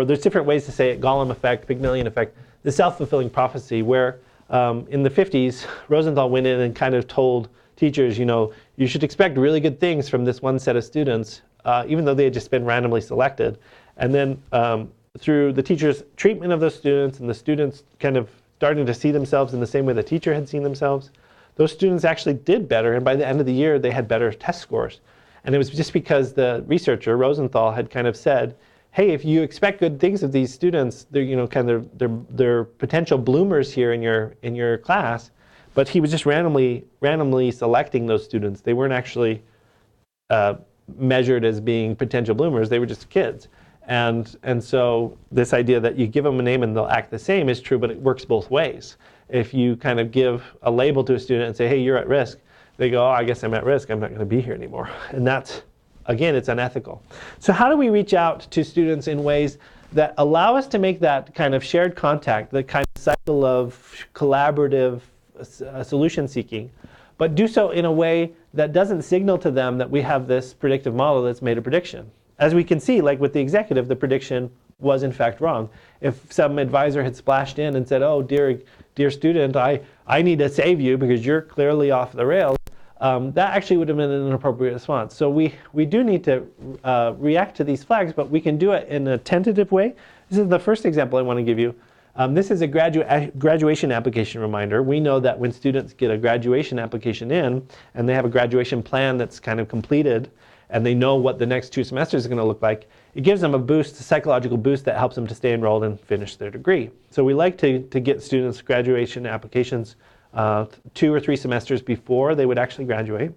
there's different ways to say it, Golem effect, Pygmalion effect, the self-fulfilling prophecy, where in the 50s, Rosenthal went in and kind of told teachers, you should expect really good things from this one set of students, even though they had just been randomly selected. And then through the teacher's treatment of those students and the students kind of starting to see themselves in the same way the teacher had seen themselves, those students actually did better, and by the end of the year, they had better test scores. And it was just because the researcher, Rosenthal, had kind of said, hey, if you expect good things of these students, they're they're potential bloomers here in your class, but he was just randomly selecting those students. They weren't actually measured as being potential bloomers. They were just kids. And so this idea that you give them a name and they'll act the same is true, but it works both ways. If you kind of give a label to a student and say, hey, you're at risk, they go, oh, I guess I'm at risk. I'm not going to be here anymore. And that's, again, it's unethical. So how do we reach out to students in ways that allow us to make that kind of shared contact, the kind of cycle of collaborative solution seeking, but do so in a way that doesn't signal to them that we have this predictive model that's made a prediction? As we can see, like with the executive, the prediction was in fact wrong. If some advisor had splashed in and said, oh, dear student, I need to save you because you're clearly off the rails, that actually would have been an inappropriate response. So we do need to react to these flags, but we can do it in a tentative way. This is the first example I want to give you. This is a graduation application reminder. We know that when students get a graduation application in and they have a graduation plan that's kind of completed and they know what the next 2 semesters are going to look like, it gives them a boost, a psychological boost that helps them to stay enrolled and finish their degree. So we like to get students graduation applications 2 or 3 semesters before they would actually graduate.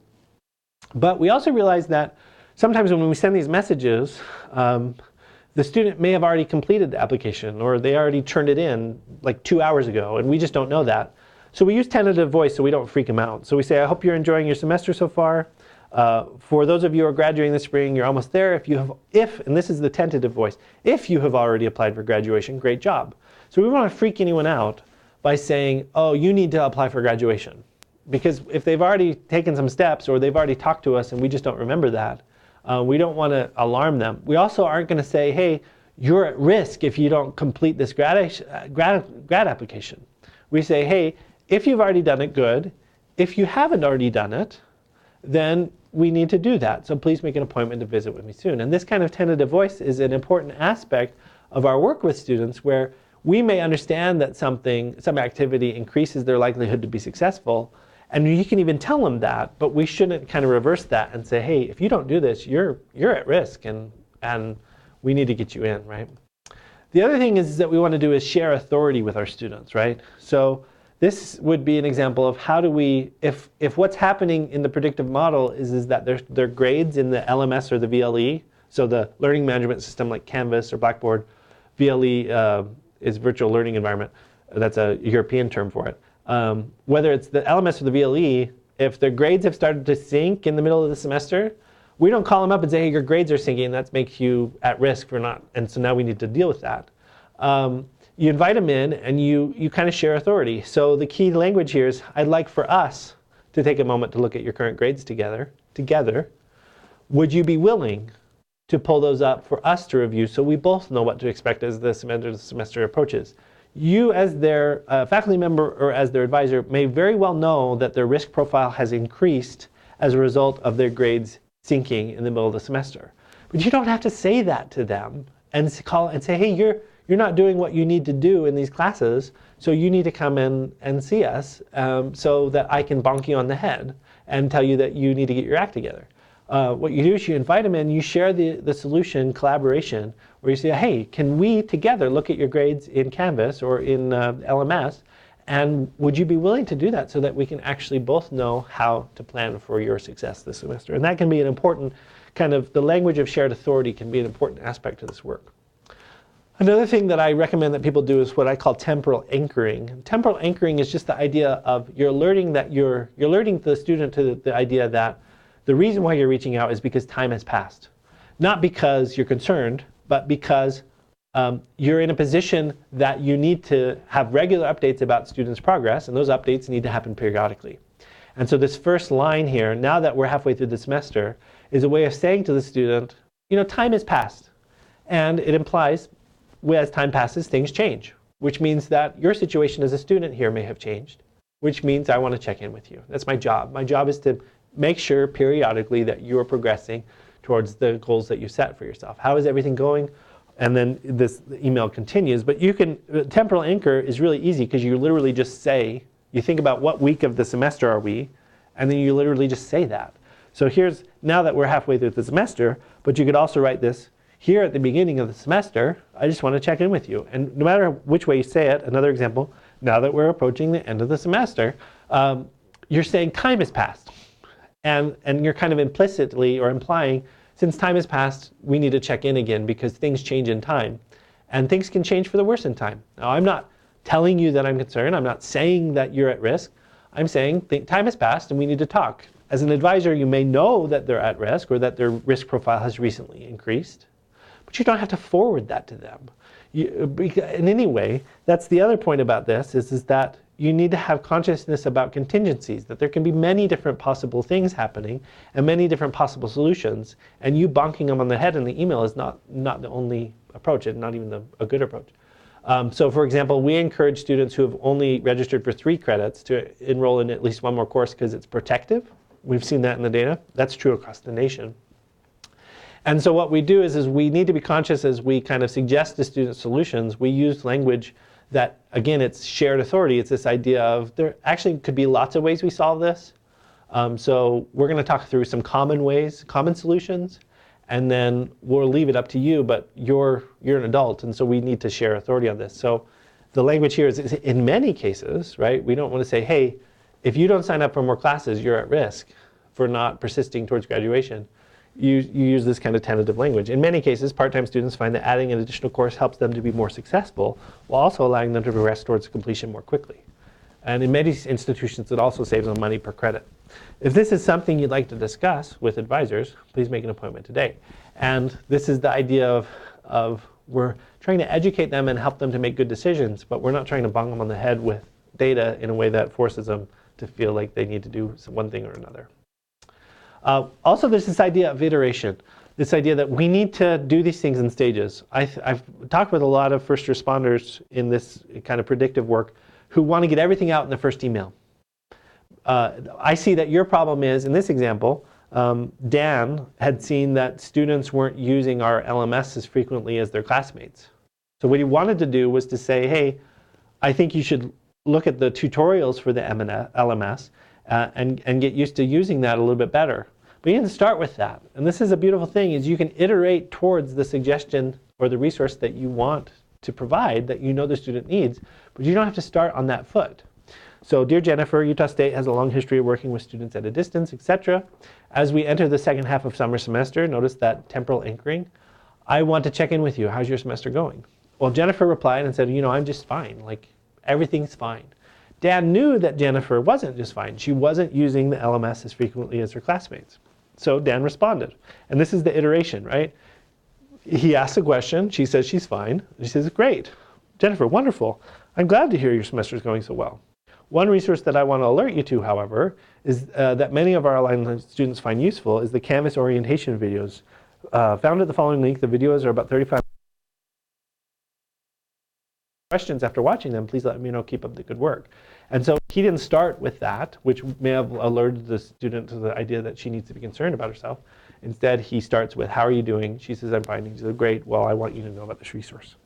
But we also realize that sometimes when we send these messages, the student may have already completed the application or they already turned it in like 2 hours ago and we just don't know that. So we use tentative voice so we don't freak them out. So we say, I hope you're enjoying your semester so far. For those of you who are graduating this spring, you're almost there. And this is the tentative voice, if you have already applied for graduation, great job. So we want to freak anyone out by saying, oh, you need to apply for graduation. Because if they've already taken some steps or they've already talked to us and we just don't remember that, we don't want to alarm them. We also aren't going to say, hey, you're at risk if you don't complete this grad application. We say, hey, if you've already done it, good. If you haven't already done it, then we need to do that. So please make an appointment to visit with me soon. And this kind of tentative voice is an important aspect of our work with students where we may understand that some activity increases their likelihood to be successful. And you can even tell them that, but we shouldn't kind of reverse that and say, hey, if you don't do this, you're at risk and we need to get you in, right? The other thing is that we want to do is share authority with our students, right? So this would be an example of how do we, if what's happening in the predictive model is that their grades in the LMS or the VLE, so the learning management system like Canvas or Blackboard, VLE is virtual learning environment. That's a European term for it. Whether it's the LMS or the VLE, if their grades have started to sink in the middle of the semester, we don't call them up and say, hey, your grades are sinking, that makes you at risk for not, and so now we need to deal with that. You invite them in and you kind of share authority. So the key language here is, I'd like for us to take a moment to look at your current grades together. Would you be willing to pull those up for us to review so we both know what to expect as the semester approaches? You as their faculty member or as their advisor may very well know that their risk profile has increased as a result of their grades sinking in the middle of the semester. But you don't have to say that to them and call and say, hey, you're not doing what you need to do in these classes, so you need to come in and see us so that I can bonk you on the head and tell you that you need to get your act together. What you do is you invite them in, you share the solution collaboration, where you say, hey, can we together look at your grades in Canvas or in LMS, and would you be willing to do that so that we can actually both know how to plan for your success this semester? And that can be an important kind of, the language of shared authority can be an important aspect of this work. Another thing that I recommend that people do is what I call temporal anchoring. Temporal anchoring is just the idea of you're alerting the student to the idea that the reason why you're reaching out is because time has passed. Not because you're concerned, but because you're in a position that you need to have regular updates about students' progress, and those updates need to happen periodically. And so this first line here, now that we're halfway through the semester, is a way of saying to the student, you know, time has passed. And it implies, as time passes, things change, which means that your situation as a student here may have changed, which means I want to check in with you. That's my job. My job is to make sure periodically that you are progressing towards the goals that you set for yourself. How is everything going? And then the email continues. But you can, temporal anchor is really easy because you literally just say, you think about what week of the semester are we, and then you literally just say that. So here's, now that we're halfway through the semester, but you could also write this, here at the beginning of the semester, I just want to check in with you. And no matter which way you say it, another example, now that we're approaching the end of the semester, you're saying time has passed. And you're kind of implicitly or implying, since time has passed, we need to check in again because things change in time. And things can change for the worse in time. Now, I'm not telling you that I'm concerned. I'm not saying that you're at risk. I'm saying time has passed and we need to talk. As an advisor, you may know that they're at risk or that their risk profile has recently increased, but you don't have to forward that to them. In any way, that's the other point about this is that you need to have consciousness about contingencies, that there can be many different possible things happening and many different possible solutions, and you bonking them on the head in the email is not the only approach, and not even a good approach. So for example, we encourage students who have only registered for 3 credits to enroll in at least one more course because it's protective. We've seen that in the data. That's true across the nation. And so what we do is we need to be conscious as we kind of suggest to students solutions. We use language that, again, it's shared authority. It's this idea of there actually could be lots of ways we solve this. So we're going to talk through some common ways, common solutions, and then we'll leave it up to you, but you're an adult, and so we need to share authority on this. So the language here is, in many cases, right, we don't want to say, hey, if you don't sign up for more classes, you're at risk for not persisting towards graduation. You use this kind of tentative language. In many cases, part-time students find that adding an additional course helps them to be more successful, while also allowing them to progress towards completion more quickly. And in many institutions, it also saves them money per credit. If this is something you'd like to discuss with advisors, please make an appointment today. And this is the idea of we're trying to educate them and help them to make good decisions, but we're not trying to bang them on the head with data in a way that forces them to feel like they need to do one thing or another. Also, there's this idea of iteration, this idea that we need to do these things in stages. I've talked with a lot of first responders in this kind of predictive work who want to get everything out in the first email. I see that your problem is, in this example, Dan had seen that students weren't using our LMS as frequently as their classmates. So what he wanted to do was to say, hey, I think you should look at the tutorials for the LMS and get used to using that a little bit better. But you can start with that. And this is a beautiful thing, is you can iterate towards the suggestion or the resource that you want to provide that you know the student needs, but you don't have to start on that foot. So dear Jennifer, Utah State has a long history of working with students at a distance, etc. As we enter the second half of summer semester, notice that temporal anchoring. I want to check in with you. How's your semester going? Well, Jennifer replied and said, you know, I'm just fine. Like, everything's fine. Dan knew that Jennifer wasn't just fine. She wasn't using the LMS as frequently as her classmates. So Dan responded. And this is the iteration, right? He asks a question. She says she's fine. She says, great. Jennifer, wonderful. I'm glad to hear your semester is going so well. One resource that I want to alert you to, however, is that many of our aligned students find useful is the Canvas orientation videos. Found at the following link. The videos are about 35 questions. After watching them, please let me know. Keep up the good work. And so he didn't start with that, which may have alerted the student to the idea that she needs to be concerned about herself. Instead, he starts with, how are you doing? She says, I'm fine. He says, great. Well, I want you to know about this resource.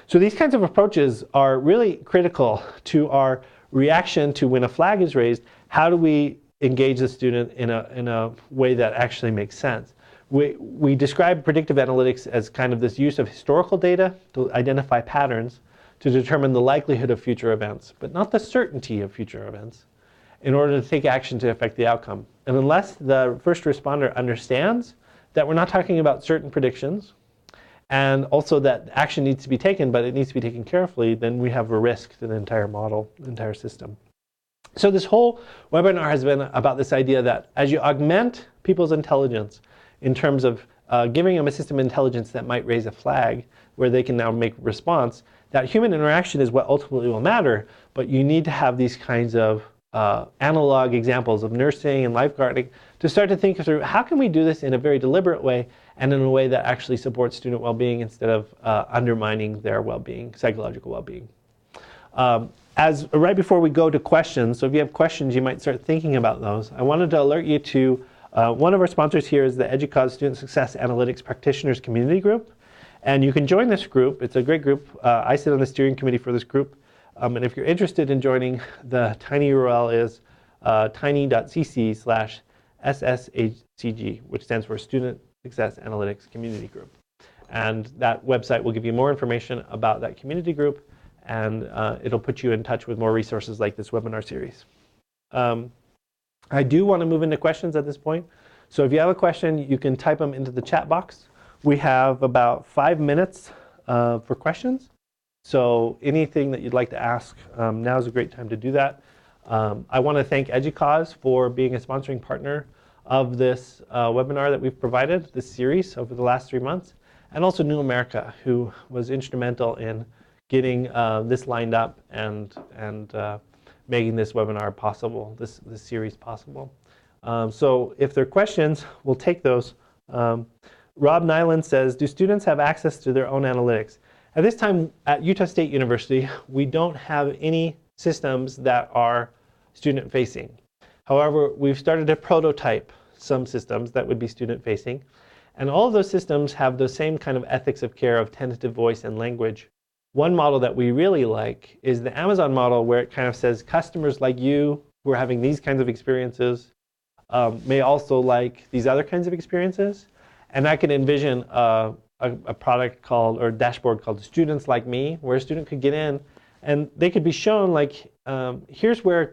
So these kinds of approaches are really critical to our reaction to when a flag is raised. How do we engage the student in a way that actually makes sense? We describe predictive analytics as kind of this use of historical data to identify patterns to determine the likelihood of future events, but not the certainty of future events, in order to take action to affect the outcome. And unless the first responder understands that we're not talking about certain predictions, and also that action needs to be taken, but it needs to be taken carefully, then we have a risk to the entire model, the entire system. So this whole webinar has been about this idea that as you augment people's intelligence in terms of giving them a system of intelligence that might raise a flag where they can now make a response, that human interaction is what ultimately will matter, but you need to have these kinds of analog examples of nursing and lifeguarding to start to think through how can we do this in a very deliberate way and in a way that actually supports student well-being instead of undermining their well-being, psychological well-being. Right before we go to questions, so if you have questions, you might start thinking about those. I wanted to alert you to one of our sponsors here is the EDUCAUSE Student Success Analytics Practitioners Community Group. And you can join this group. It's a great group. I sit on the steering committee for this group. And if you're interested in joining, the tiny URL is tiny.cc/SSHCG, which stands for Student Success Analytics Community Group. And that website will give you more information about that community group, and it'll put you in touch with more resources like this webinar series. I do want to move into questions at this point. So if you have a question, you can type them into the chat box. We have about 5 minutes for questions. So anything that you'd like to ask, now is a great time to do that. I want to thank EDUCAUSE for being a sponsoring partner of this webinar that we've provided, this series over the last 3 months, and also New America, who was instrumental in getting this lined up and making this webinar possible, this series possible. So if there are questions, we'll take those. Rob Nyland says, do students have access to their own analytics? At this time at Utah State University, we don't have any systems that are student-facing. However, we've started to prototype some systems that would be student-facing. And all of those systems have the same kind of ethics of care of tentative voice and language One model that we really like is the Amazon model, where it kind of says customers like you who are having these kinds of experiences may also like these other kinds of experiences. And I can envision a product called, or dashboard called Students Like Me, where a student could get in and they could be shown like, here's where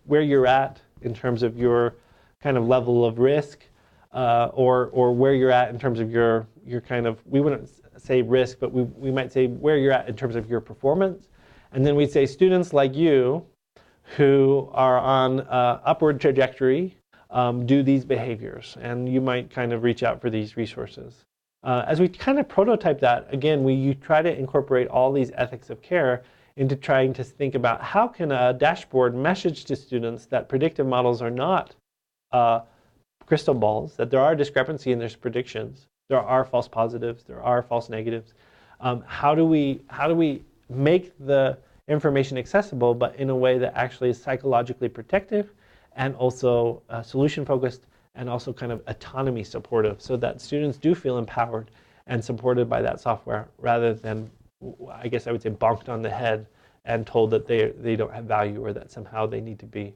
where you're at in terms of your kind of level of risk, or where you're at in terms of your kind of, we wouldn't say risk, but we might say where you're at in terms of your performance. And then we'd say students like you who are on upward trajectory do these behaviors, and you might kind of reach out for these resources. As we kind of prototype that, again, you try to incorporate all these ethics of care into trying to think about how can a dashboard message to students that predictive models are not crystal balls, that there are discrepancy in their predictions, there are false positives, there are false negatives. How do we make the information accessible, but in a way that actually is psychologically protective and also solution focused and also kind of autonomy supportive, so that students do feel empowered and supported by that software, rather than, I guess I would say, bonked on the head and told that they don't have value, or that somehow they need to be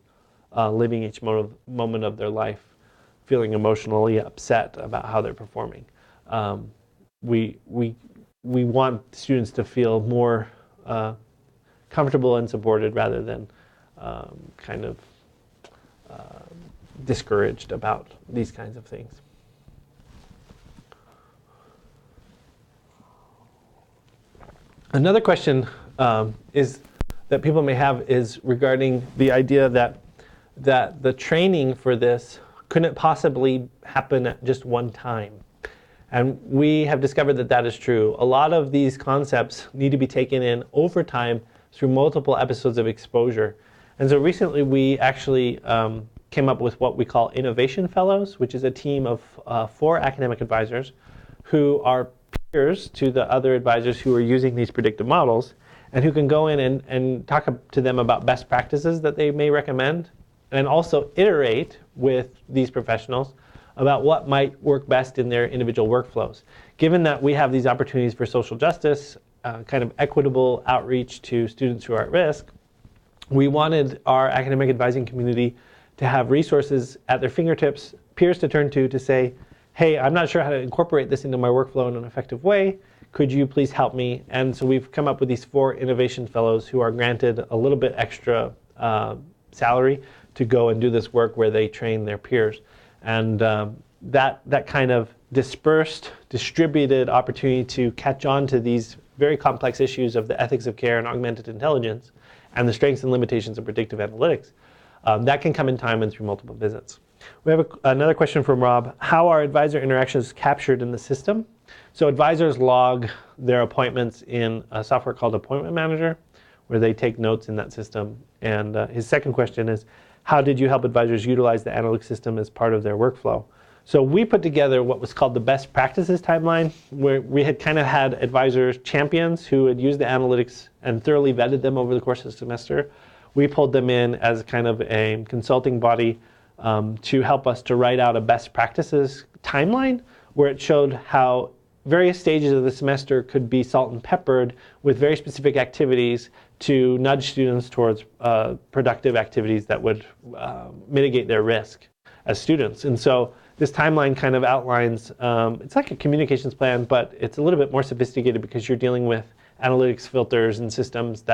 living each moment of their life feeling emotionally upset about how they're performing. We want students to feel more comfortable and supported, rather than kind of discouraged about these kinds of things. Another question that people may have is regarding the idea that the training for this couldn't possibly happen at just one time. And we have discovered that that is true. A lot of these concepts need to be taken in over time through multiple episodes of exposure. And so recently we actually came up with what we call Innovation Fellows, which is a team of 4 academic advisors who are peers to the other advisors who are using these predictive models, and who can go in and talk to them about best practices that they may recommend, and also iterate with these professionals about what might work best in their individual workflows. Given that we have these opportunities for social justice, kind of equitable outreach to students who are at risk, we wanted our academic advising community to have resources at their fingertips, peers to turn to say, hey, I'm not sure how to incorporate this into my workflow in an effective way. Could you please help me? And so we've come up with these 4 innovation fellows who are granted a little bit extra salary to go and do this work where they train their peers. And that kind of dispersed, distributed opportunity to catch on to these very complex issues of the ethics of care and augmented intelligence and the strengths and limitations of predictive analytics, that can come in time and through multiple visits. We have another question from Rob. How are advisor interactions captured in the system? So advisors log their appointments in a software called Appointment Manager, where they take notes in that system. And his second question is, how did you help advisors utilize the analytics system as part of their workflow? So we put together what was called the best practices timeline, where we had kind of had advisors, champions who had used the analytics and thoroughly vetted them over the course of the semester. We pulled them in as kind of a consulting body to help us to write out a best practices timeline, where it showed how various stages of the semester could be salt and peppered with very specific activities to nudge students towards productive activities that would mitigate their risk as students. And so this timeline kind of outlines, it's like a communications plan, but it's a little bit more sophisticated because you're dealing with analytics filters and systems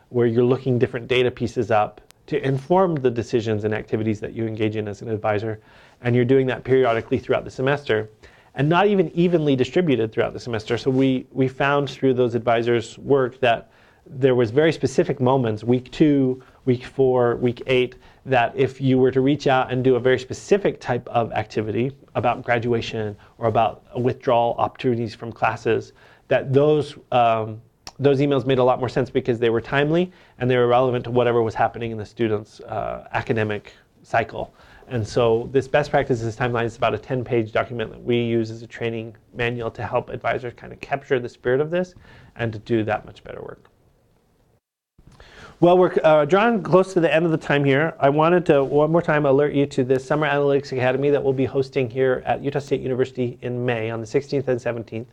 where you're looking different data pieces up to inform the decisions and activities that you engage in as an advisor. And you're doing that periodically throughout the semester, and not even evenly distributed throughout the semester. So we found through those advisors' work that there was very specific moments, week 2, week 4, week 8, that if you were to reach out and do a very specific type of activity about graduation or about withdrawal opportunities from classes, that those emails made a lot more sense because they were timely and they were relevant to whatever was happening in the student's academic cycle. And so this best practices timeline is about a 10-page document that we use as a training manual to help advisors kind of capture the spirit of this and to do that much better work. Well, we're drawing close to the end of the time here. I wanted to one more time alert you to this Summer Analytics Academy that we'll be hosting here at Utah State University in May on the 16th and 17th.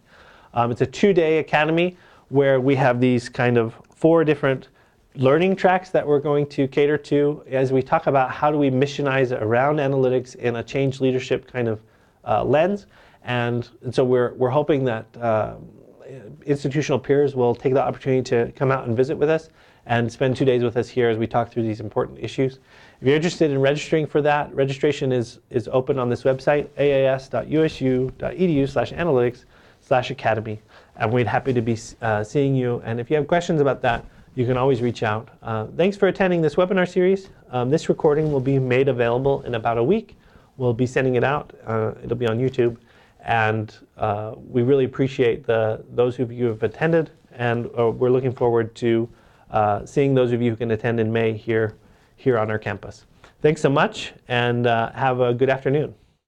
It's a 2-day academy where we have these kind of 4 different learning tracks that we're going to cater to as we talk about how do we missionize around analytics in a change leadership kind of lens. And so we're hoping that institutional peers will take the opportunity to come out and visit with us and spend 2 days with us here as we talk through these important issues. If you're interested in registering for that, registration is open on this website, aas.usu.edu/analytics/academy. And we'd happy to be seeing you. And if you have questions about that, you can always reach out. Thanks for attending this webinar series. This recording will be made available in about a week. We'll be sending it out. It'll be on YouTube. And we really appreciate those of you who have attended. And we're looking forward to seeing those of you who can attend in May here on our campus. Thanks so much, and have a good afternoon.